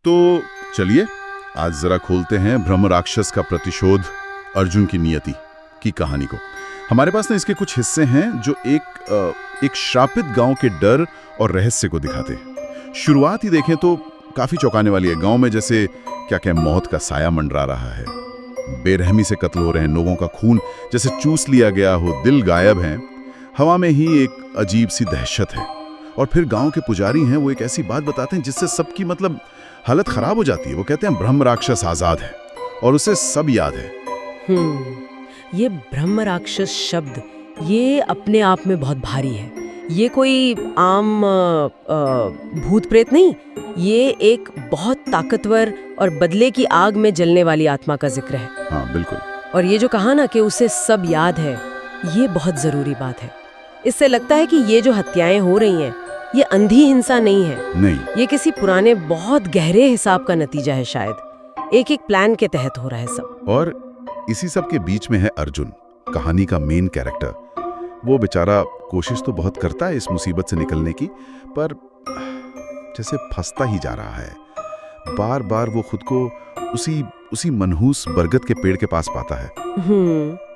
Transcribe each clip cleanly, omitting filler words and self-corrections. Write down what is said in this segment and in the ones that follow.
तो चलिए आज जरा खोलते हैं ब्रह्म राक्षस का प्रतिशोध, अर्जुन की नियति की कहानी को। हमारे पास ना इसके कुछ हिस्से हैं जो एक श्रापित गांव के डर और रहस्य को दिखाते हैं। शुरुआत ही देखें तो काफी चौंकाने वाली है। गांव में जैसे क्या मौत का साया मंडरा रहा है, बेरहमी से कत्ल हो रहे हैं, लोगों का खून जैसे चूस लिया गया हो, दिल गायब हैं। हवा में ही एक अजीब सी दहशत है। और फिर गांव के पुजारी हैं, वो एक ऐसी बात बताते हैं जिससे सबकी हालत खराब हो जाती है। वो कहते हैं ब्रह्म राक्षस आजाद है और उसे सब याद है। ये ब्रह्म राक्षस शब्द ये अपने आप में बहुत भारी है। ये कोई आम भूत प्रेत नहीं, ये एक बहुत ताकतवर और बदले की आग में जलने वाली आत्मा का जिक्र है। हाँ बिल्कुल। और ये जो कहा ना कि उसे सब याद है, ये बहुत जरूरी बात है। इससे लगता है कि ये जो हत्याएं हो रही हैं, ये अंधी हिंसा नहीं है। नहीं, ये किसी पुराने बहुत गहरे हिसाब का नतीजा है। शायद एक प्लान के तहत हो रहा है सब। और इसी सब के बीच में है अर्जुन, कहानी का मेन कैरेक्टर। वो बेचारा कोशिश तो बहुत करता है इस मुसीबत से निकलने की, पर जैसे फंसता ही जा रहा है। बार बार वो खुद को उसी मनहूस बरगद के पेड़ के पास पाता है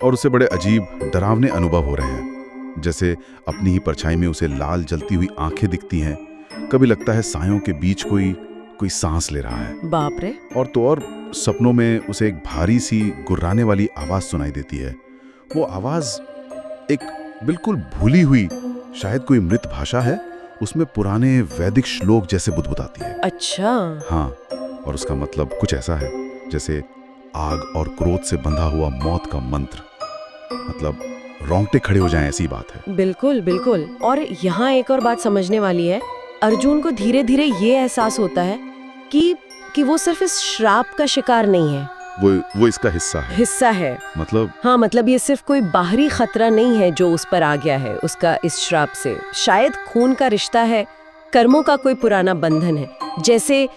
और उसे बड़े अजीब डरावने अनुभव हो रहे हैं। जैसे अपनी ही परछाई में उसे लाल जलती हुई आंखें दिखती हैं। कभी लगता है सायों के बीच कोई सांस ले रहा है। बाप रे। और तो और सपनों में उसे एक भारी सी गुर्राने वाली आवाज सुनाई देती है। वो आवाज एक बिल्कुल भूली हुई, शायद कोई मृत भाषा है, उसमें पुराने वैदिक श्लोक जैसे बुदबुदाती है। अच्छा। हाँ, और उसका मतलब कुछ ऐसा है जैसे आग और क्रोध से बंधा हुआ मौत का मंत्र। रोंगटे खड़े हो जाएं, ऐसी बात है। बिल्कुल बिल्कुल। और यहाँ एक और बात समझने वाली है। अर्जुन को धीरे धीरे ये एहसास होता है कि वो सिर्फ इस श्राप का शिकार नहीं है, वो इसका हिस्सा है। मतलब ये सिर्फ कोई बाहरी खतरा नहीं है जो उस पर आ गया है उसका इस श्राप से। शायद खून का रिश्ता है, कर्मों का कोई पुराना बंधन है, जैसे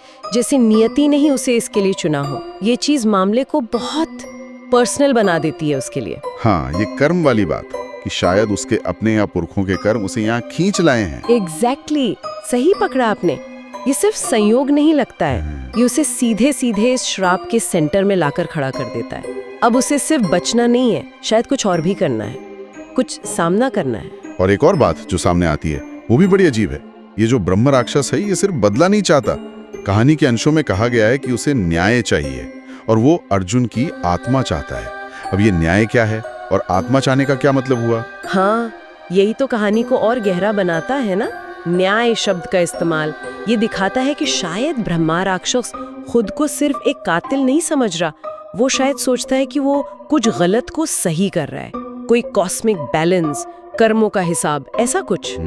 नियति ने ही उसे इसके लिए चुना हो। ये चीज मामले को बहुत पर्सनल बना देती है उसके लिए। हाँ, ये कर्म वाली बात कि शायद उसके अपने या पुरखों के कर्म उसे यहाँ खींच लाए हैं। एग्जैक्टली, सही पकड़ा आपने। ये सिर्फ संयोग नहीं लगता है, ये उसे सीधे सीधे इस श्राप के सेंटर में लाकर खड़ा कर देता है। अब उसे सिर्फ बचना नहीं है, शायद कुछ और भी करना है, कुछ सामना करना है। और एक और बात जो सामने आती है वो भी बड़ी अजीब है। ये जो ब्रह्म राक्षस है, ये सिर्फ बदला नहीं चाहता। कहानी के अंशों में कहा गया है कि उसे न्याय चाहिए और वो अर्जुन की आत्मा चाहता है। अब ये न्याय क्या है और आत्मा चाहने का क्या मतलब हुआ? हाँ, यही तो कहानी को और गहरा बनाता है ना। न्याय शब्द का इस्तेमाल ये दिखाता है कि शायद ब्रह्मा राक्षस खुद को सिर्फ एक कातिल नहीं समझ रहा। वो शायद सोचता है कि वो कुछ गलत को सही कर रहा है, कोई कॉस्मिक बैलेंस, कर्मों का हिसाब, ऐसा कुछ।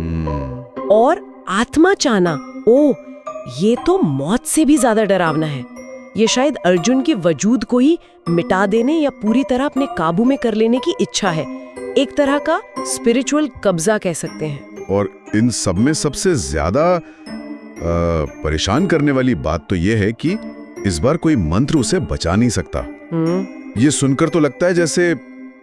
और आत्मा चाहना, ये तो मौत से भी ज्यादा डरावना है। ये शायद अर्जुन के वजूद को ही मिटा देने या पूरी तरह अपने काबू में कर लेने की इच्छा है। एक तरह का स्पिरिचुअल कब्जा कह सकते हैं। और इन सब में सबसे ज्यादा परेशान करने वाली बात तो ये है कि इस बार कोई मंत्र उसे बचा नहीं सकता। ये सुनकर तो लगता है जैसे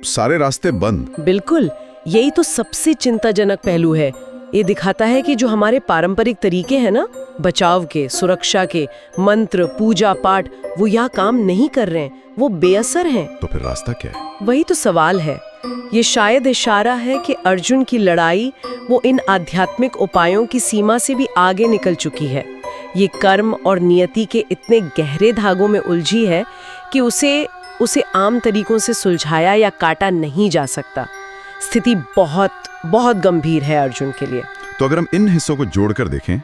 सारे रास्ते बंद। बिल्कुल, यही तो सबसे चिंताजनक पहलू है। ये दिखाता है कि जो हमारे पारंपरिक तरीके हैं ना, बचाव के, सुरक्षा के, मंत्र, पूजा पाठ, वो यहाँ काम नहीं कर रहे हैं, वो बेअसर हैं। तो फिर रास्ता क्या है? वही तो सवाल है। ये शायद इशारा है कि अर्जुन की लड़ाई वो इन आध्यात्मिक उपायों की सीमा से भी आगे निकल चुकी है। ये कर्म और नियति के इतने गहरे धागों में उलझी है कि उसे आम तरीकों से सुलझाया या काटा नहीं जा सकता। स्थिति बहुत बहुत गंभीर है अर्जुन के लिए। तो अगर हम इन हिस्सों को जोड़कर देखें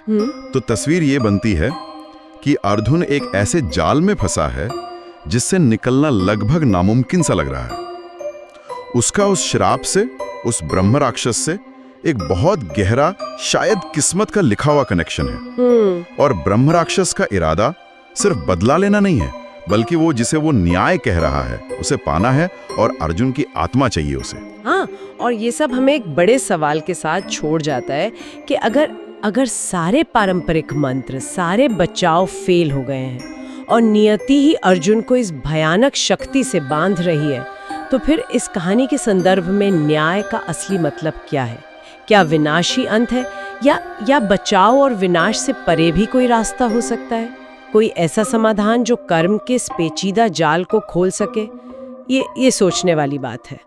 तो तस्वीर ये बनती है कि अर्जुन एक ऐसे जाल में फंसा है जिससे निकलना लगभग नामुमकिन सा लग रहा है। उसका उस श्राप से, उस ब्रह्म राक्षस से एक बहुत गहरा, शायद किस्मत का लिखा हुआ कनेक्शन है। और ब्रह्म राक्षस का इरादा सिर्फ बदला लेना नहीं है, बल्कि वो जिसे वो न्याय कह रहा है उसे पाना है, और अर्जुन की आत्मा चाहिए उसे। हाँ, और ये सब हमें एक बड़े सवाल के साथ छोड़ जाता है कि अगर सारे पारंपरिक मंत्र, सारे बचाव फेल हो गए हैं और नियति ही अर्जुन को इस भयानक शक्ति से बांध रही है, तो फिर इस कहानी के संदर्भ में न्याय का असली मतलब क्या है? क्या विनाशी अंत है या बचाव और विनाश से परे भी कोई रास्ता हो सकता है? कोई ऐसा समाधान जो कर्म के इस पेचीदा जाल को खोल सके? ये सोचने वाली बात है।